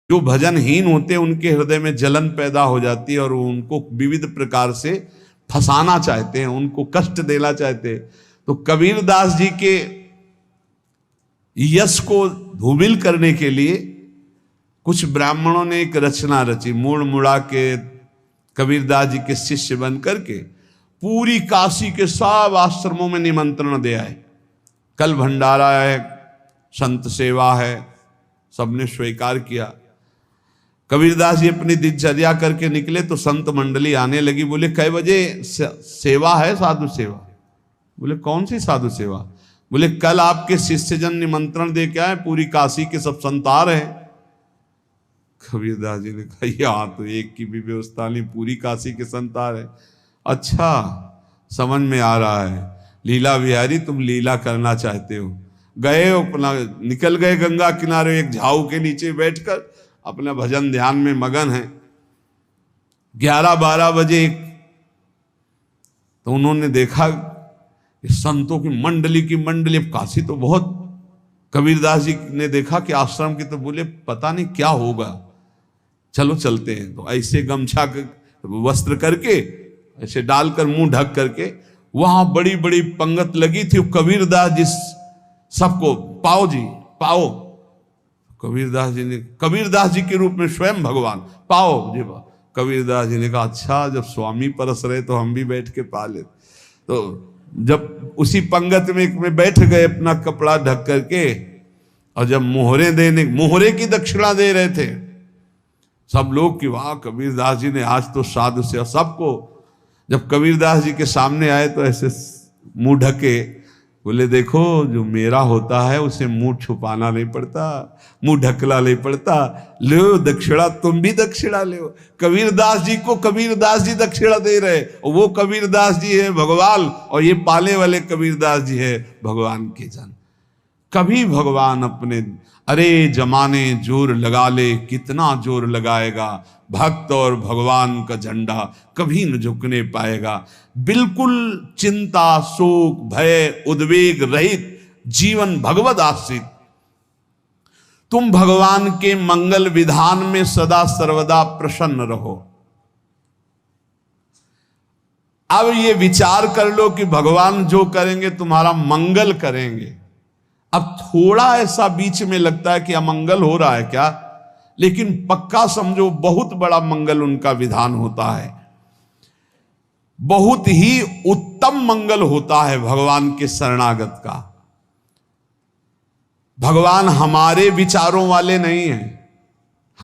जो भजनहीन होते हैं उनके हृदय में जलन पैदा हो जाती है और वो उनको विविध प्रकार से फंसाना चाहते हैं, उनको कष्ट देना चाहते हैं। तो कबीरदास जी के यश को धूमिल करने के लिए कुछ ब्राह्मणों ने एक रचना रची, मुड़ मुड़ा के कबीरदास जी के शिष्य बन करके पूरी काशी के सब आश्रमों में निमंत्रण दे आए। कल भंडारा है, संत सेवा है, सबने स्वीकार किया। कबीरदास जी अपनी दिनचर्या करके निकले तो संत मंडली आने लगी। बोले कै बजे सेवा है? साधु सेवा। बोले कौन सी साधु सेवा? बोले कल आपके शिष्यजन निमंत्रण दे के आए, पूरी काशी के सब संत आ रहे हैं। कबीरदास जी ने कहा यहाँ तो एक की भी व्यवस्था नहीं, पूरी काशी के संत आ रहे। अच्छा, समझ में आ रहा है, लीला बिहारी तुम लीला करना चाहते हो। गए अपना निकल गए गंगा किनारे, एक झाऊ के नीचे बैठकर अपना भजन ध्यान में मगन है। 11-12 बजे तो उन्होंने देखा संतों की मंडली, अब काशी तो बहुत। कबीरदास जी ने देखा कि आश्रम की, तो बोले पता नहीं क्या होगा, चलो चलते हैं। तो ऐसे गमछा वस्त्र करके ऐसे डालकर मुंह ढक करके वहां बड़ी बड़ी पंगत लगी थी। कबीरदास जी सबको पाओ जी पाओ। कबीरदास जी के रूप में स्वयं भगवान पाओ जी पाओ। कबीरदास जी ने कहा अच्छा, जब स्वामी परस रहे तो हम भी बैठ के पा ले। तो जब उसी पंगत में बैठ गए अपना कपड़ा ढक करके, और जब मोहरे की दक्षिणा दे रहे थे सब लोग कि वाह कबीरदास जी ने आज तो साधु से। सबको जब कबीरदास जी के सामने आए तो ऐसे मुंह ढके, बोले देखो जो मेरा होता है उसे मुंह छुपाना नहीं पड़ता, मुंह ढकला नहीं पड़ता। लो दक्षिणा, तुम भी दक्षिणा लो। कबीरदास जी को कबीरदास जी दक्षिणा दे रहे, और वो कबीरदास जी है भगवान, और ये पाले वाले कबीरदास जी है भगवान के जन। कभी भगवान अपने अरे जमाने जोर लगा ले, कितना जोर लगाएगा, भक्त और भगवान का झंडा कभी न झुकने पाएगा। बिल्कुल चिंता शोक भय उद्वेग रहित जीवन भगवद आश्रित, तुम भगवान के मंगल विधान में सदा सर्वदा प्रसन्न रहो। अब ये विचार कर लो कि भगवान जो करेंगे तुम्हारा मंगल करेंगे। अब थोड़ा ऐसा बीच में लगता है कि अमंगल हो रहा है क्या, लेकिन पक्का समझो बहुत बड़ा मंगल उनका विधान होता है। बहुत ही उत्तम मंगल होता है भगवान के शरणागत का। भगवान हमारे विचारों वाले नहीं हैं।